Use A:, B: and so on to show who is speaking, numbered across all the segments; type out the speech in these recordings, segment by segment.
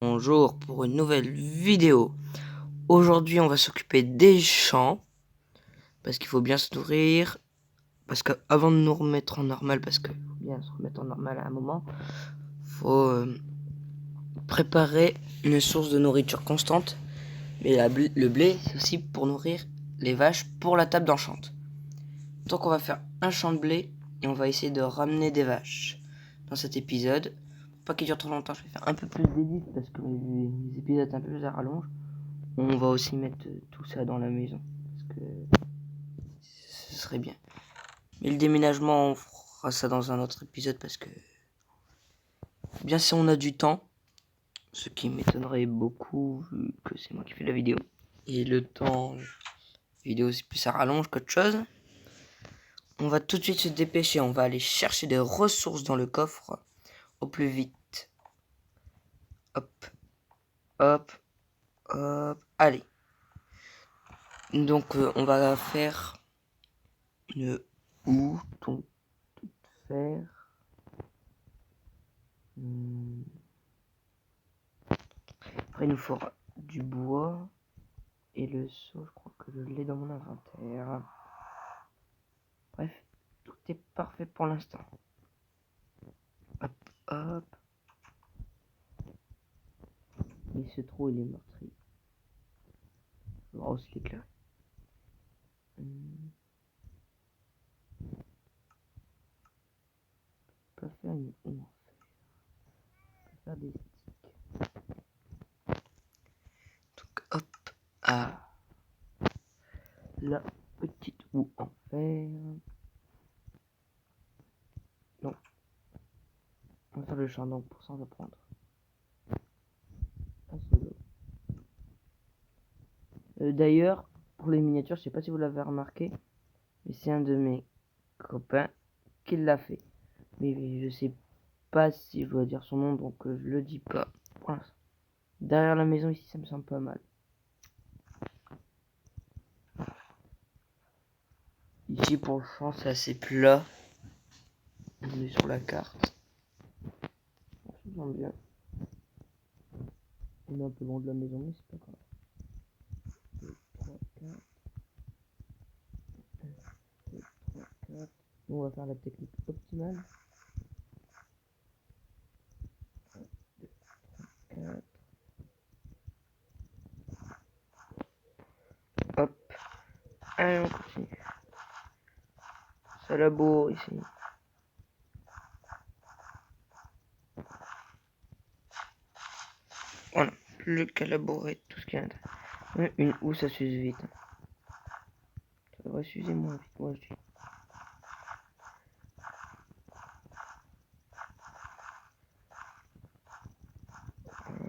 A: Bonjour pour une nouvelle vidéo. Aujourd'hui, on va s'occuper des champs parce qu'il faut bien se nourrir. Parce qu'avant de nous remettre en normal, parce qu'il faut bien se remettre en normal à un moment, faut préparer une source de nourriture constante. Mais le blé, c'est aussi pour nourrir les vaches pour la table d'enchante. Donc, on va faire un champ de blé et on va essayer de ramener des vaches dans cet épisode. Pour pas qu'il dure trop longtemps, je vais faire un peu plus d'édit parce que les épisodes un peu plus à rallonge. On va aussi mettre tout ça dans la maison parce que ce serait bien. Mais le déménagement, on fera ça dans un autre épisode parce que bien si on a du temps, ce qui m'étonnerait beaucoup vu que c'est moi qui fais la vidéo. Et le temps, vidéo c'est plus à rallonge qu'autre chose. On va tout de suite se dépêcher, on va aller chercher des ressources dans le coffre au plus vite. Hop, hop, hop, allez. Donc on va faire une houe, donc tout faire. Après, il nous faudra du bois et le seau. Je crois que je l'ai dans mon inventaire. Bref, tout est parfait pour l'instant. Hop, hop. Et ce trou, il est meurtri. Il faudra aussi l'éclairer. On peut faire une houe. On peut faire des sticks. Donc, hop. Ah. La petite houe en fer. Non. On va faire le champ, donc pour ça on va prendre un solo. D'ailleurs, pour les miniatures, je sais pas si vous l'avez remarqué, mais c'est un de mes copains qui l'a fait. Mais je sais pas si je dois dire son nom, donc je le dis pas. Voilà. Derrière la maison ici, ça me semble pas mal. Ici pour le champ, c'est assez plat. On est sur la carte. Ça se sent bien. On est un peu loin de la maison, mais c'est pas grave. 2, 3, 4. 2, 3, 4. Nous, on va faire la technique optimale. 1, 2, 3, 4. Hop. Allez, on continue. Ça laboure ici. Voilà. Plus qu'à labourer tout ce qu'il y a à l'intérieur. Une houe, ça s'use vite. Ça devrait s'user moins vite, moi je dis.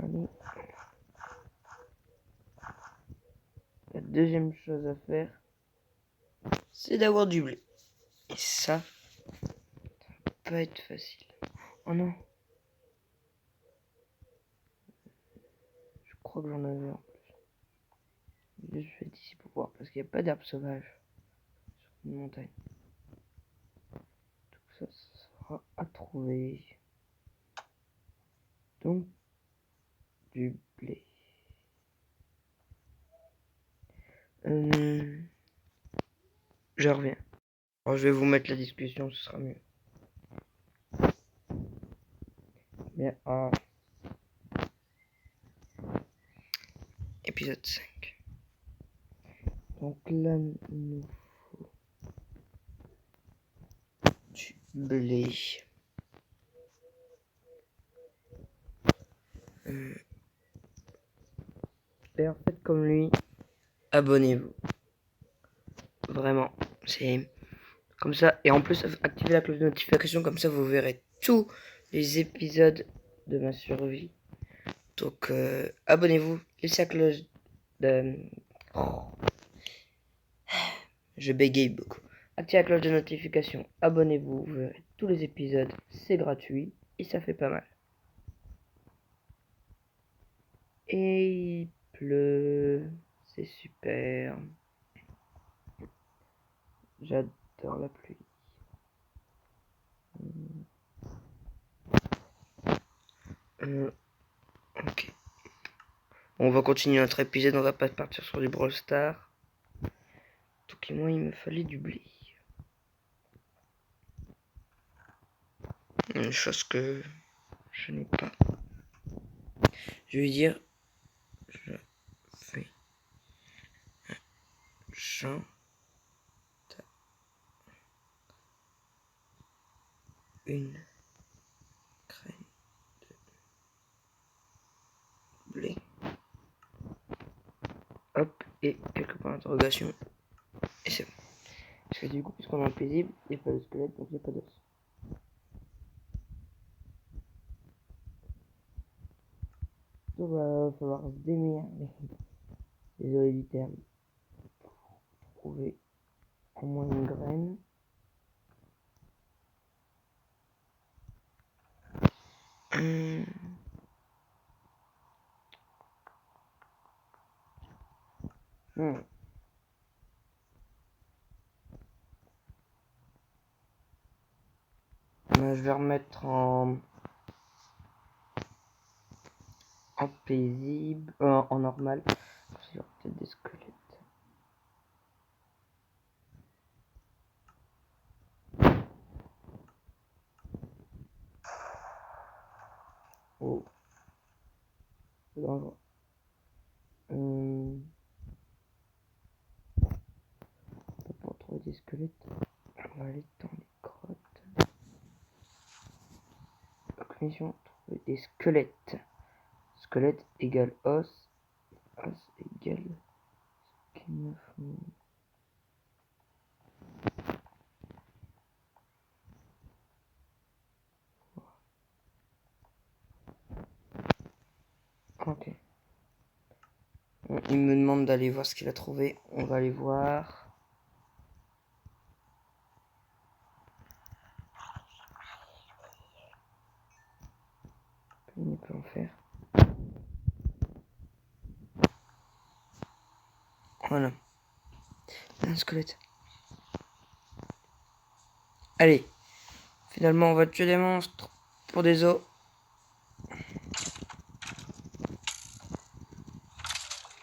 A: Allez. La deuxième chose à faire, c'est d'avoir du blé. Et ça va pas être facile. Oh non. Je crois que j'en avais en plus. Je vais d'ici pour voir parce qu'il n'y a pas d'herbe sauvage sur une montagne. Tout ça, ça sera à trouver. Donc, du blé. Je reviens. Alors, je vais vous mettre la discussion, ce sera mieux. Bien, épisode 5. Donc là, il nous faut du blé. D'ailleurs, faites comme lui. Abonnez-vous. Vraiment, c'est comme ça. Et en plus, activez la cloche de notification, comme ça vous verrez tous les épisodes de ma survie. Donc, abonnez-vous, laissez la cloche de... Oh. Je bégaye beaucoup. Activez la cloche de notification, abonnez-vous, vous verrez tous les épisodes, c'est gratuit et ça fait pas mal. Et il pleut, c'est super. J'adore la pluie. Ok. On va continuer notre épisode, on va pas partir sur du Brawl Stars. Donc moi il me fallait du blé. Une chose que je n'ai pas. Je vais dire, je fais un champ une graine de blé. Hop, et quelques points d'interrogation. Et c'est bon. Parce que du coup, puisqu'on est en paisible, il n'y a pas de squelette, donc il n'y a pas d'os. Donc va falloir se démerder. Désolé du terme. Trouver au moins une graine. Je vais remettre en paisible, en normal. Il y aura peut-être des squelettes. Oh, c'est dangereux. On peut pas trouver des squelettes. On va aller dans les grottes. Donc mission, trouver des squelettes. Squelette égale os. Os égale ce qu'il me faut. Ok. Il me demande d'aller voir ce qu'il a trouvé. On va aller voir. Il peut en faire. Voilà. Un squelette. Allez. Finalement, on va tuer des monstres pour des os.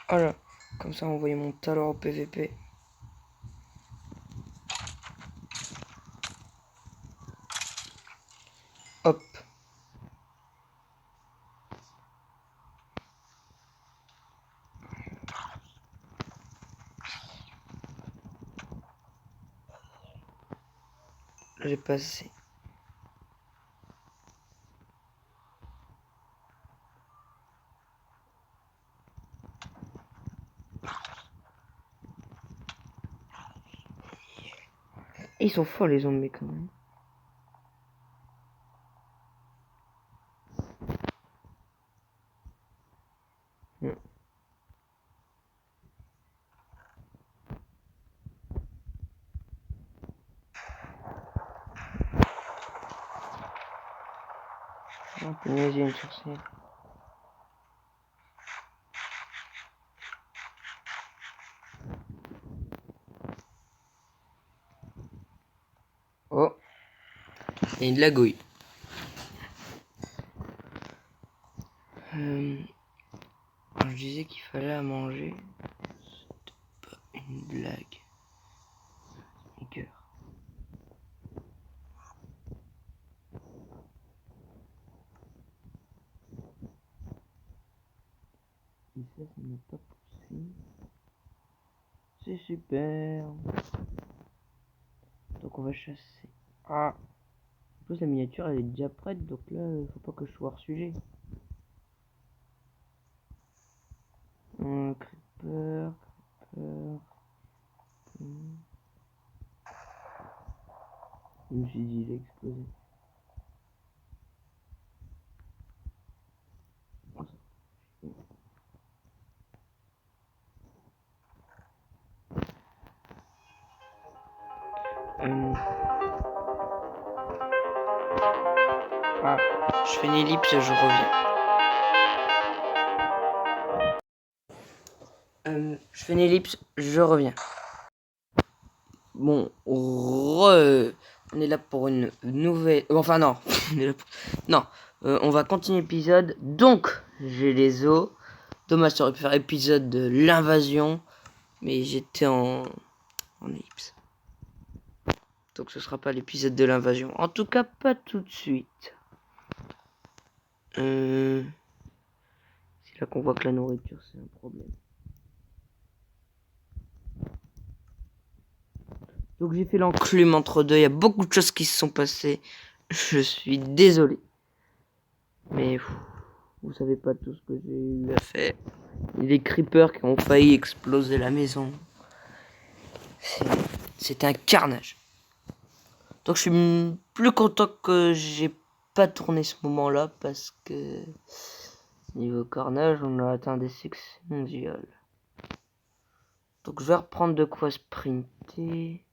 A: Voilà. Comme ça, on voyait mon talent au PVP. Hop. J'ai passé. Ils sont forts les zombies quand même. Oh punaise, il y a une sorcière. Oh. Il y a une lagouille. Je disais qu'il fallait à manger. C'était pas une blague. Mon cœur. Et ça n'a pas poursuivi. C'est super. Donc on va chasser. Ah. En plus la miniature elle est déjà prête, donc là faut pas que je sois hors sujet. Creeper. Je me suis dit il a explosé. Ah, je fais une ellipse, je reviens. Je fais une ellipse, je reviens. Bon, on est là pour une nouvelle... Enfin non, on est là pour... Non, on va continuer l'épisode. Donc, j'ai les os. Dommage, ça aurait pu faire épisode de l'invasion. Mais j'étais en ellipse. Donc ce sera pas l'épisode de l'invasion. En tout cas, pas tout de suite. C'est là qu'on voit que la nourriture, c'est un problème. Donc j'ai fait l'enclume entre deux. Il y a beaucoup de choses qui se sont passées. Je suis désolé. Mais vous savez pas tout ce que j'ai eu à faire. Il y a des creepers qui ont failli exploser la maison. C'était un carnage. Donc je suis plus content que j'ai pas tourné ce moment-là parce que niveau carnage, on a atteint des succès mondiaux. Donc je vais reprendre de quoi sprinter.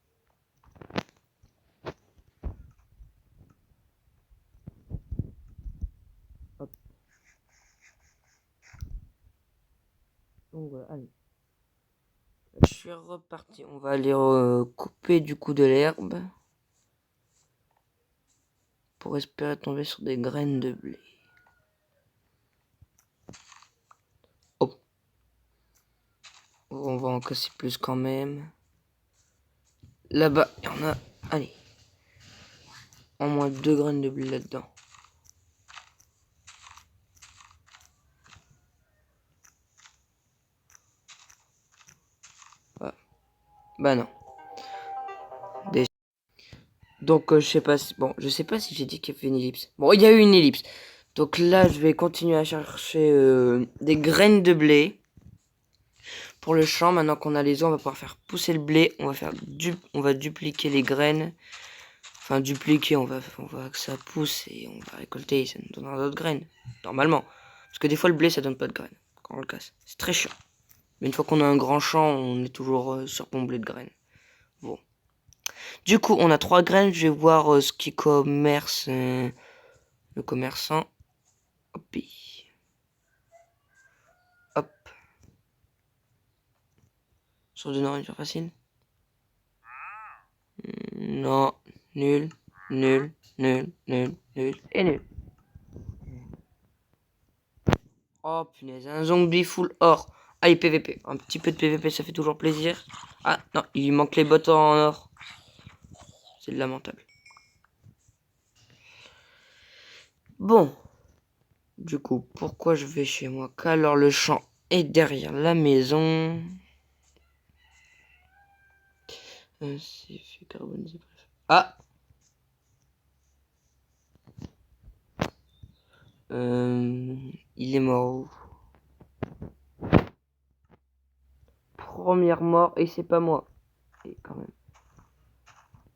A: Hop. Donc voilà, allez. Je suis reparti. On va aller couper du coup de l'herbe. Pour espérer tomber sur des graines de blé. Oh. On va en casser plus quand même. Là-bas, il y en a. Allez. Au moins 2 graines de blé là-dedans. Ah. Bah non. Donc je sais pas si... Bon, je sais pas si j'ai dit qu'il y avait une ellipse. Bon, il y a eu une ellipse. Donc là, je vais continuer à chercher des graines de blé. Pour le champ, maintenant qu'on a les os, on va pouvoir faire pousser le blé. On va dupliquer les graines. Enfin, dupliquer, on va que ça pousse et on va récolter et ça nous donnera d'autres graines. Normalement. Parce que des fois, le blé, ça donne pas de graines quand on le casse. C'est très chiant. Mais une fois qu'on a un grand champ, on est toujours surpomblé de graines. Bon. Du coup, on a 3 graines. Je vais voir ce qui commerce le commerçant. Hop. Hop. Sur de nourriture facile. Non. Nul. Nul. Nul. Nul. Nul. Et nul. Oh punaise, un zombie full or. Allez, PVP. Un petit peu de PVP, ça fait toujours plaisir. Ah non, il manque les bottes en or. C'est lamentable. Bon. Du coup, pourquoi je vais chez moi? Qu'alors le champ est derrière la maison. C'est fait carboniser. Ah. Il est mort. Première mort et c'est pas moi. Et quand même.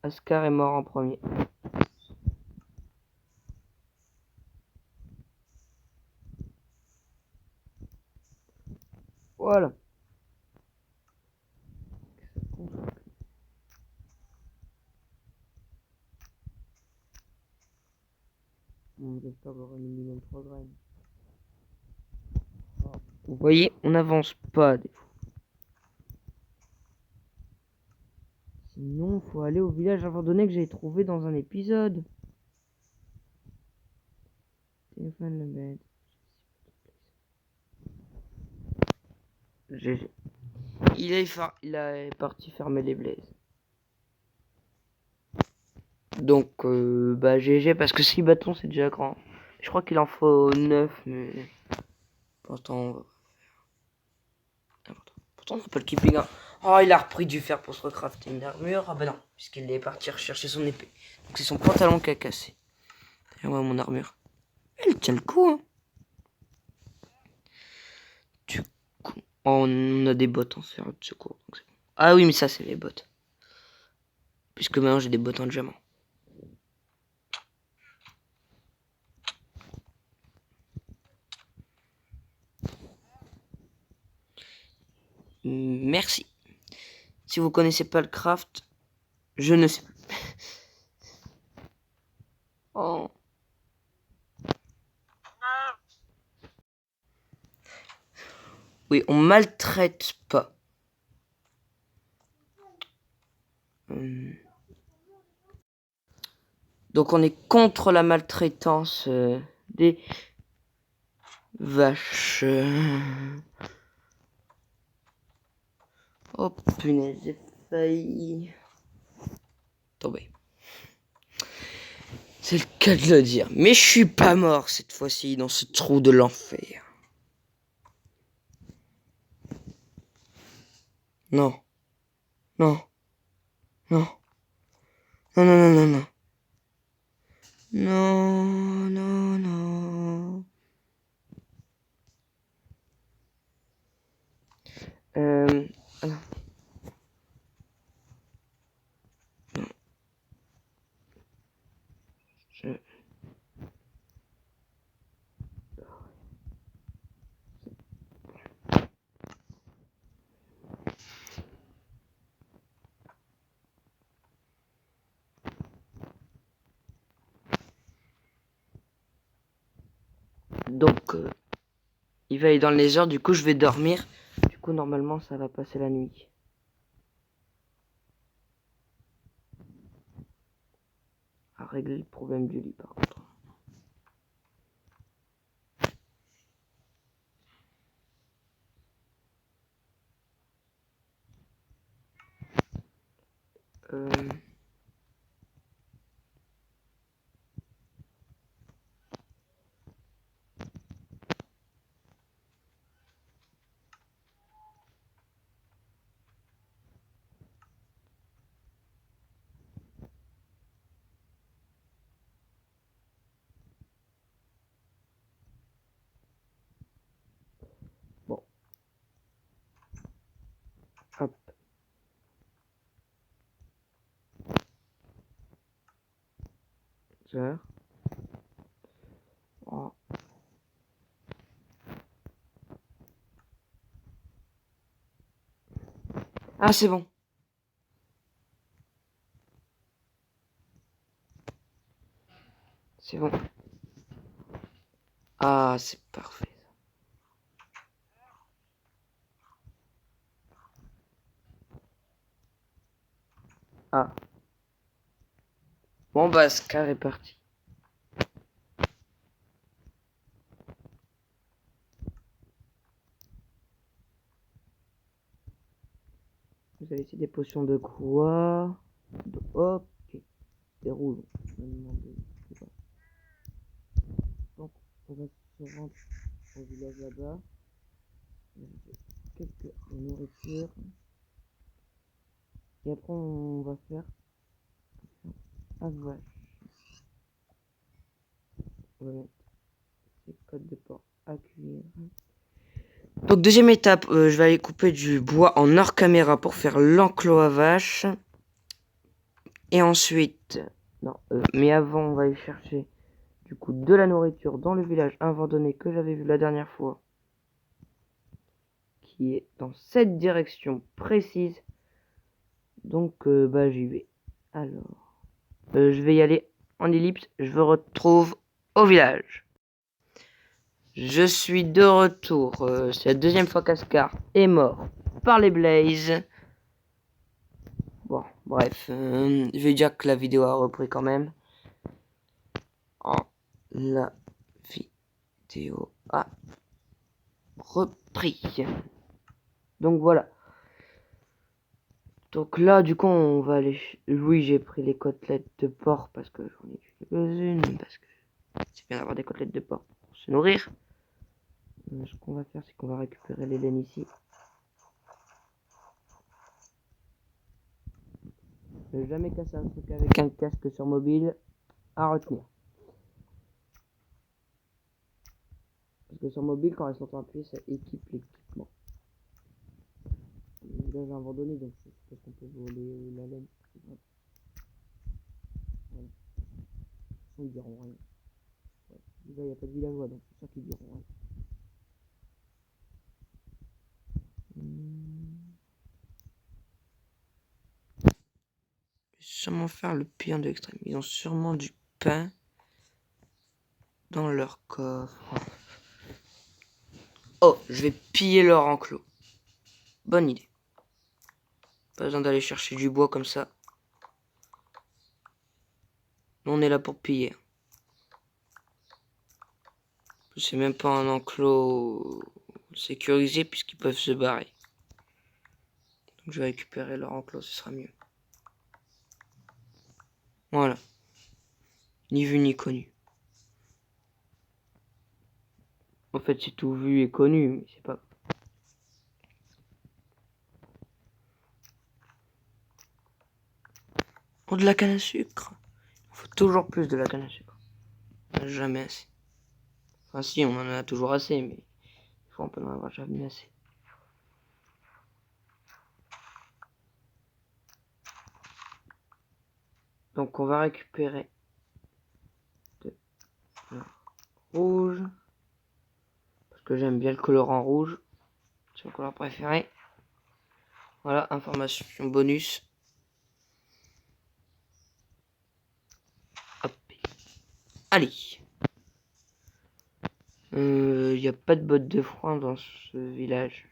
A: Ascar est mort en premier. Voilà. J'espère avoir un minimum 3 graines. Vous voyez, on n'avance pas des fois. Sinon, faut aller au village abandonné que j'avais trouvé dans un épisode. Téléphone le bête. GG. Il est parti fermer les blazes. Donc, bah GG parce que 6 bâtons c'est déjà grand. Je crois qu'il en faut 9, mais pourtant, pourtant on n'a pas le keeping. Hein. Oh, il a repris du fer pour se recrafter une armure. Ah bah non, puisqu'il est parti rechercher son épée. Donc c'est son pantalon qui a cassé. Et moi mon armure. Elle tient le coup. Hein. Du coup, on a des bottes en fer de secours. Donc bon. Ah oui, mais ça c'est les bottes. Puisque maintenant j'ai des bottes en diamant. Merci. Si vous connaissez pas le craft, je ne sais plus. Oh. Oui, on maltraite pas. Donc on est contre la maltraitance des vache. Oh punaise, j'ai failli tomber. C'est le cas de le dire. Mais je suis pas mort cette fois-ci dans ce trou de l'enfer. Non. Non. Non. Non, non, non, non, non. Non, non, non. Alors. Non. Je... Donc, il va aller dans les heures, du coup je vais dormir. Du coup normalement ça va passer la nuit. À régler le problème du lit par contre. Euh... Bon. Hop. Ça. Oh. Ah c'est bon. C'est bon. Ah c'est parfait. Ah. Bon bah Scar est parti. Vous avez laissé des potions de quoi? Ok. Des rouges. Donc on va se rendre au village là-bas. Quelques nourritures. Et après on va faire un vache. On va mettre ces côtes de porc à cuire. Donc deuxième étape, je vais aller couper du bois en hors caméra pour faire l'enclos à vache. Et ensuite, non, mais avant on va aller chercher du coup de la nourriture dans le village abandonné que j'avais vu la dernière fois. Qui est dans cette direction précise. Donc bah j'y vais. Alors, je vais y aller en ellipse, je me retrouve au village. Je suis de retour. C'est la deuxième fois qu'Ascar est mort par les Blazes. Bon, bref. Je vais dire que la vidéo a repris quand même. La vidéo a repris. Donc voilà. Donc là, du coup, on va aller... Oui, j'ai pris les côtelettes de porc parce que j'en ai quelques-unes. Parce que c'est bien d'avoir des côtelettes de porc pour se nourrir. Ce qu'on va faire, c'est qu'on va récupérer les laines ici. Ne jamais casser un truc avec un casque sur mobile. À retenir. Parce que sur mobile, quand elles sont appuyées, ça équipe l'équipement. Le village abandonné, donc je suppose qu'on peut voler la laine. Voilà. Ils diront rien. Ouais. Déjà, il n'y a pas de villageois, donc c'est ça qu'ils diront rien. Sûrement faire le pire de l'extrême. Ils ont sûrement du pain dans leur coffre. Oh, je vais piller leur enclos. Bonne idée. Pas besoin d'aller chercher du bois comme ça. On est là pour piller. C'est même pas un enclos sécurisé puisqu'ils peuvent se barrer. Donc je vais récupérer leur enclos, ce sera mieux. Voilà. Ni vu ni connu. En fait, c'est tout vu et connu, mais c'est pas... Oh, de la canne à sucre. Il faut toujours plus de la canne à sucre. Jamais assez. Enfin si, on en a toujours assez, mais il faut un peu en avoir jamais assez. Donc on va récupérer de rouge. Parce que j'aime bien le colorant rouge. C'est mon couleur préféré. Voilà, information bonus. Hop. Allez. Il n'y a pas de bottes de foin dans ce village.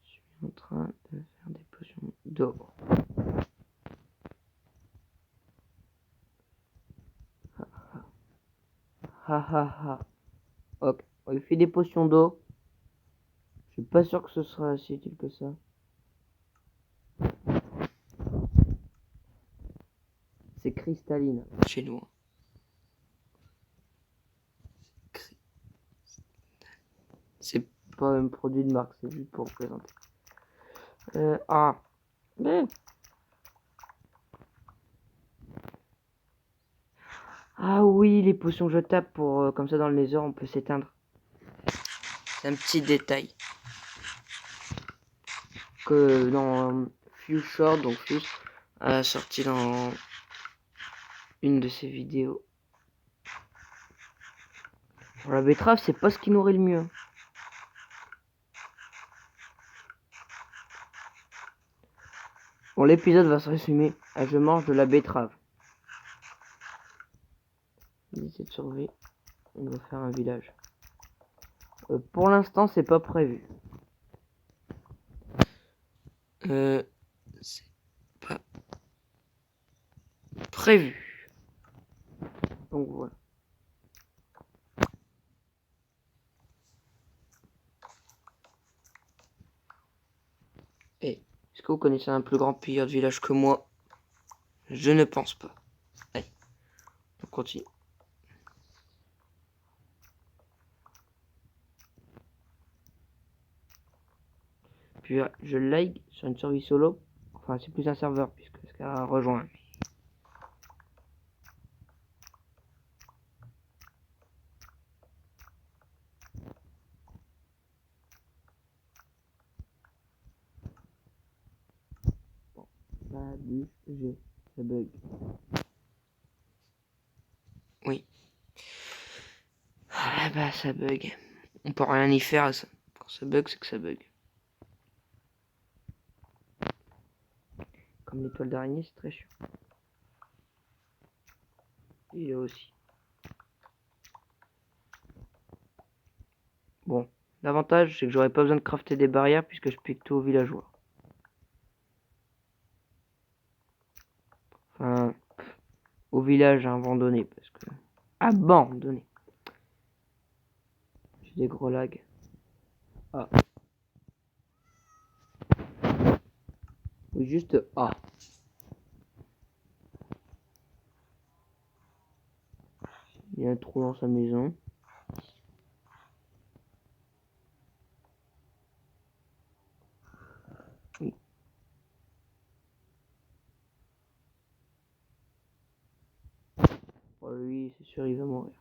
A: Je suis en train de faire des potions d'eau. Ha ha ha. Ok, on lui fait des potions d'eau. Je suis pas sûr que ce sera si utile que ça. C'est cristalline chez nous. C'est pas un produit de marque, c'est juste pour présenter. Ah. Mais... Ah oui, les potions jetables pour comme ça dans le nether on peut s'éteindre. C'est un petit détail. Que dans Fuse Short, donc Fuse a sorti dans une de ses vidéos. Pour la betterave, c'est pas ce qui nourrit le mieux. Bon, l'épisode va se résumer à je mange de la betterave. 17 survie. On va faire un village. Pour l'instant, c'est pas prévu. C'est pas prévu. Donc voilà. Et est-ce que vous connaissez un plus grand pilleur de village que moi? Je ne pense pas. Allez, on continue. Puis je like sur une survie solo. Enfin, c'est plus un serveur puisque ce qu'a rejoint. Bon, G, ça bug. Oui. Ah bah ça bug. On peut rien y faire. Ça. Quand ça bug, c'est que ça bug. Comme l'étoile d'araignée, c'est très chiant. Et là aussi. Bon, l'avantage c'est que j'aurais pas besoin de crafter des barrières puisque je pique tout aux villageois. Enfin, au village abandonné parce que... Abandonné. J'ai des gros lags. Ah. Oui, juste A. Il y a un trou dans sa maison. Oui. Oh, lui, c'est sûr, il va mourir.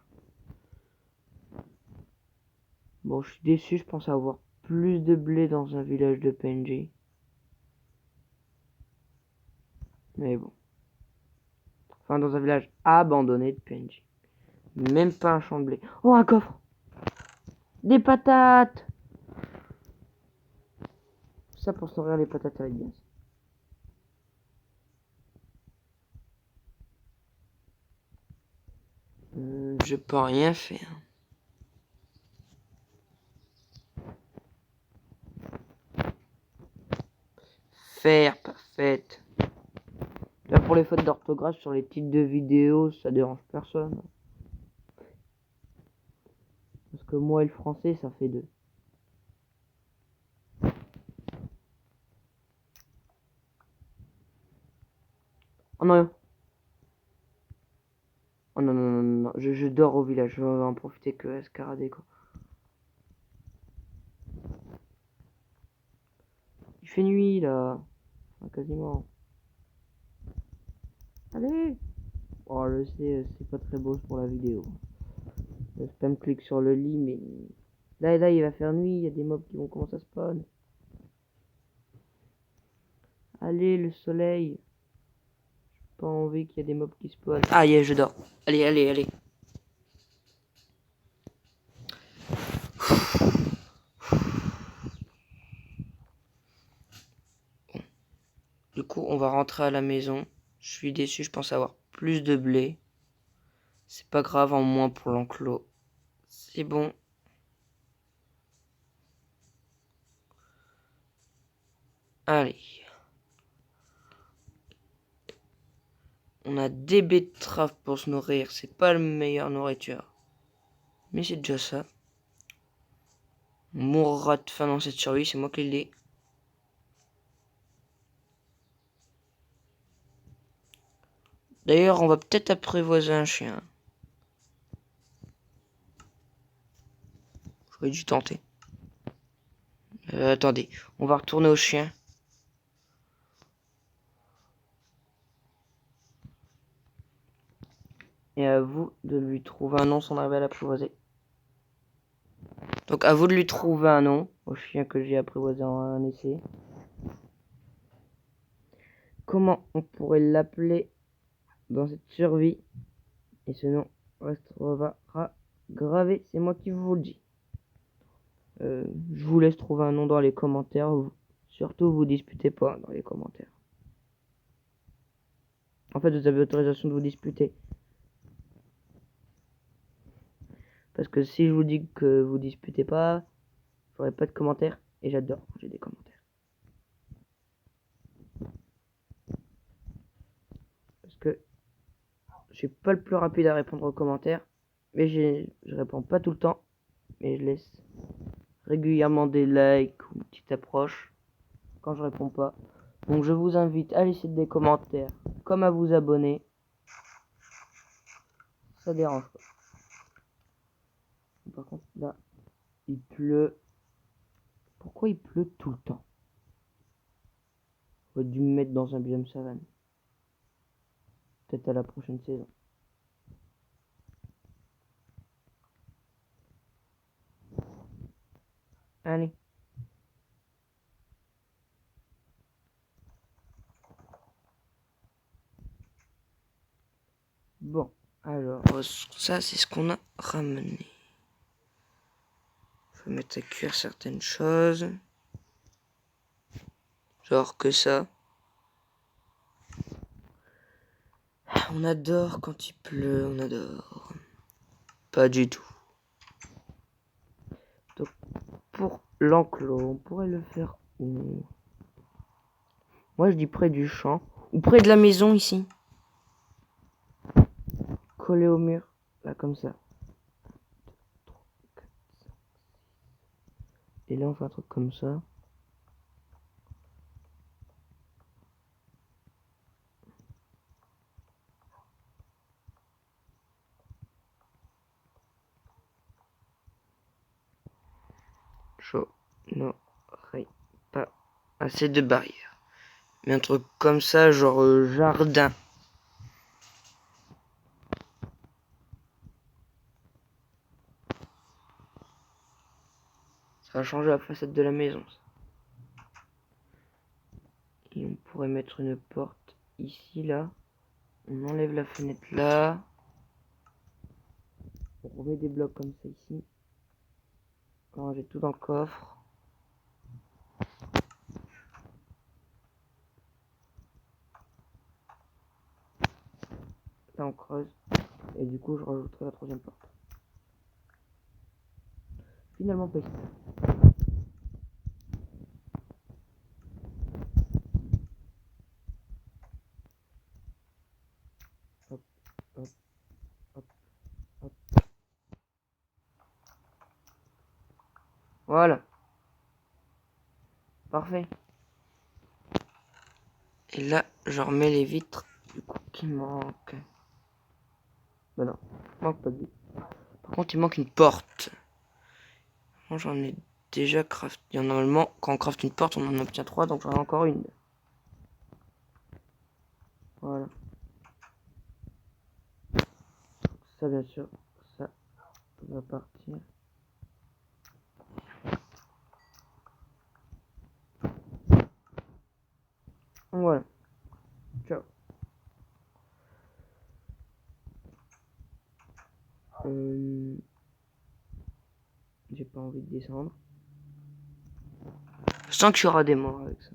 A: Bon, je suis déçu, je pense avoir plus de blé dans un village de PNJ. Mais bon. Enfin, dans un village abandonné de PNJ. Même pas un champ de blé. Oh, un coffre! Des patates! Ça, pour se nourrir les patates, ça va être bien. Je peux rien faire. Faire, pas fait. Là, pour les fautes d'orthographe sur les titres de vidéos, ça dérange personne. que moi et le français, ça fait 2. Oh non. Oh non, non, non, non, non. Je dors au village. Je vais en profiter que escarader, quoi. Il fait nuit, là. Enfin, quasiment. Allez. Oh, je sais, c'est pas très beau pour la vidéo. Le spam clique sur le lit, mais... Là, il va faire nuit. Il y a des mobs qui vont commencer à spawn. Allez, le soleil. Pas envie qu'il y ait des mobs qui spawnent. Ah, yeah, je dors. Allez, allez, allez. Du coup, on va rentrer à la maison. Je suis déçu, je pense avoir plus de blé. C'est pas grave, en moins pour l'enclos. C'est bon. Allez. On a des betteraves pour se nourrir. C'est pas la meilleure nourriture. Mais c'est déjà ça. On mourra de faim dans cette survie, c'est moi qui l'ai. D'ailleurs, on va peut-être apprivoiser un chien. J'aurais dû tenter. Attendez, on va retourner au chien. Et à vous de lui trouver un nom sans arriver à l'apprivoiser. Donc à vous de lui trouver un nom au chien que j'ai apprivoisé en un essai. Comment on pourrait l'appeler dans cette survie? Et ce nom restera gravé, c'est moi qui vous le dis. Je vous laisse trouver un nom dans les commentaires. Surtout, vous disputez pas dans les commentaires. En fait, vous avez autorisation de vous disputer. Parce que si je vous dis que vous disputez pas, j'aurai pas de commentaires. Et j'adore quand j'ai des commentaires. Parce que je suis pas le plus rapide à répondre aux commentaires. Mais je réponds pas tout le temps. Mais je laisse régulièrement des likes ou une petite approche quand je réponds pas. Donc je vous invite à laisser des commentaires comme à vous abonner. Ça dérange pas. Par contre là, il pleut. Pourquoi il pleut tout le temps? J'aurais dû me mettre dans un biome savane. Peut-être à la prochaine saison. Allez. Bon, alors, ça c'est ce qu'on a ramené. Je vais mettre à cuire certaines choses. Genre que ça. On adore quand il pleut, on adore. Pas du tout. Donc, pour l'enclos, on pourrait le faire où? Moi je dis près du champ. Ou près de la maison ici. Collé au mur. Là comme ça. Et là on fait un truc comme ça. Je n'aurai pas assez de barrières. Mais un truc comme ça, genre jardin. Ça va changer la facette de la maison. Ça. Et on pourrait mettre une porte ici, là. On enlève la fenêtre là. On remet des blocs comme ça ici. On ranger tout dans le coffre. Là on creuse. Et du coup je rajouterai la troisième porte. Finalement pas ici. Hop, hop, hop, hop. Voilà. Parfait. Et là, je remets les vitres du coup qui manquent. Bah non, il manque pas de vitres. Par contre, il manque une porte. Moi, j'en ai déjà crafté. Normalement, quand on craft une porte, on en obtient 3, donc j'en ai encore une. Voilà. Ça, bien sûr, ça va partir. Voilà. Ciao. J'ai pas envie de descendre. Je sens qu'il y aura des morts avec ça.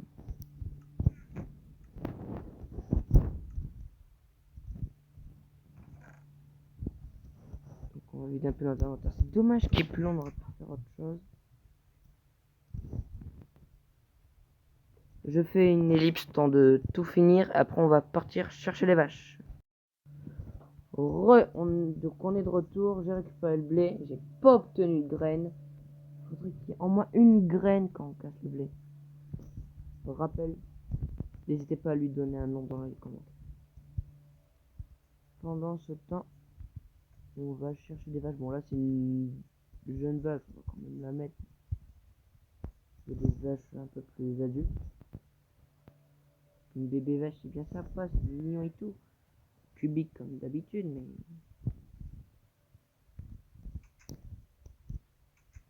A: Donc on va vider un peu notre inventaire. C'est dommage qu'il pleut, on aurait pu faire autre chose. Je fais une ellipse temps de tout finir. Après on va partir chercher les vaches. Donc on est de retour. J'ai récupéré le blé. J'ai pas obtenu de graines. Il faudrait qu'il y ait au moins une graine quand on casse le blé. Je me rappelle. N'hésitez pas à lui donner un nom dans les commentaires. Pendant ce temps, on va chercher des vaches. Bon là c'est une jeune vache. On va quand même la mettre. Il y a des vaches un peu plus adultes. Une bébé vache c'est bien sympa. C'est mignon et tout. Cubique comme d'habitude mais...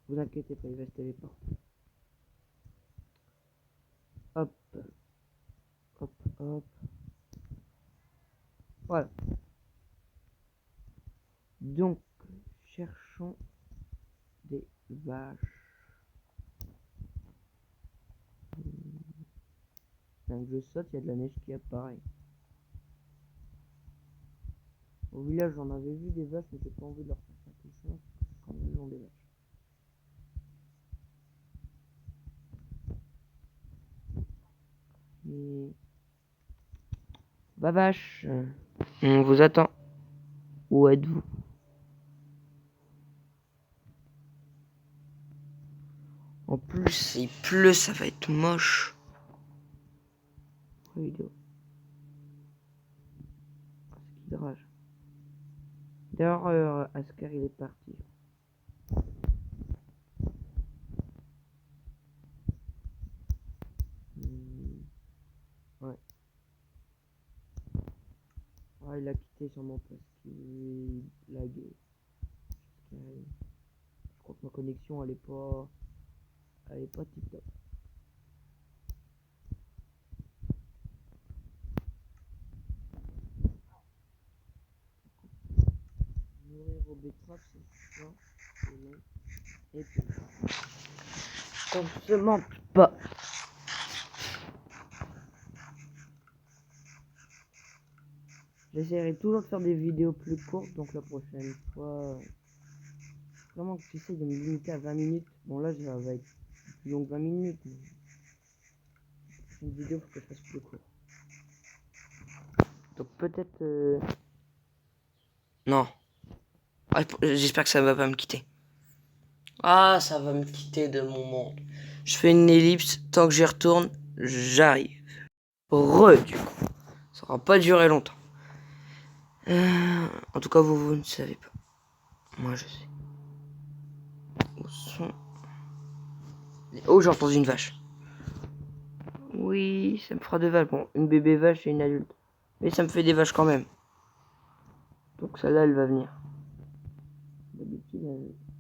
A: Vous inquiétez pas, il va se téléporter. Hop. Hop, hop. Voilà. Donc, cherchons des vaches. Donc je saute, il y a de la neige qui apparaît. Au village, j'en avais vu des vaches, mais j'ai pas envie de leur faire quelque chose. Quand même, ont des vaches. Et... Bah vache, on vous attend. Où êtes-vous? En plus, il pleut, ça va être moche. Vidéo. Skidrage. D'ailleurs, Asker il est parti. Ouais. Ah, il a quitté sûrement parce qu'il laguait. Je crois que ma connexion elle est pas tip top. Nourrir aux betteraves c'est chiant, c'est long et puis on ne se mente pas. J'essaierai toujours de faire des vidéos plus courtes, donc la prochaine fois, vraiment que j'essaie de me limiter à 20 minutes. Bon là ça va être plus long que 20 minutes, mais une vidéo faut que je fasse plus court. Donc peut-être... Non. Ah, j'espère que ça va pas me quitter. Ah, ça va me quitter de mon monde. Je fais une ellipse, tant que j'y retourne, j'arrive. Du coup. Ça aura pas duré longtemps. En tout cas, vous ne savez pas. Moi, je sais. Où sont... Oh, j'ai entendu une vache. Oui, ça me fera deux vaches. Bon, une bébé vache et une adulte. Mais ça me fait des vaches quand même. Donc celle-là, elle va venir. D'habitude,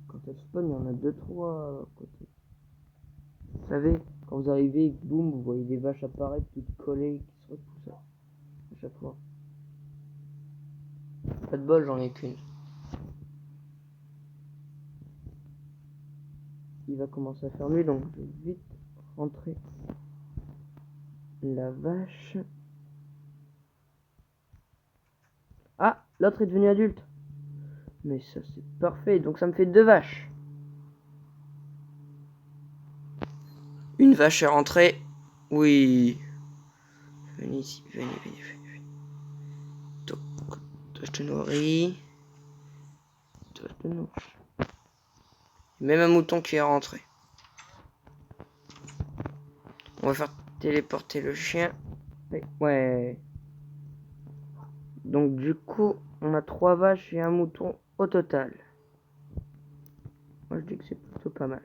A: quand elle spawn, il y en a 2-3 à côté. Vous savez, quand vous arrivez, boum, vous voyez des vaches apparaître toutes collées qui se repoussent à chaque fois. Pas de bol, j'en ai qu'une. Il va commencer à faire nuit, donc je vais vite rentrer la vache. Ah, l'autre est devenu adulte. Mais ça c'est parfait, donc ça me fait deux vaches. Une vache est rentrée. Oui. Venez ici, venez. Donc, toi je te nourris. Toi je te nourris. Même un mouton qui est rentré. On va faire téléporter le chien. Ouais. Donc du coup, on a 3 vaches et un mouton au total. Moi je dis que c'est plutôt pas mal.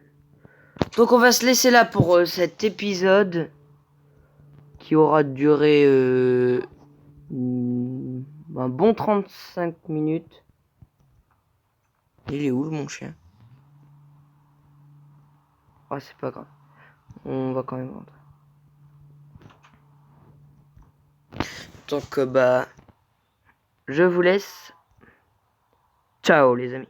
A: Donc on va se laisser là pour cet épisode qui aura duré un bon 35 minutes. Il est où mon chien? Ah c'est pas grave. On va quand même rentrer. Donc bah je vous laisse. Ciao les amis.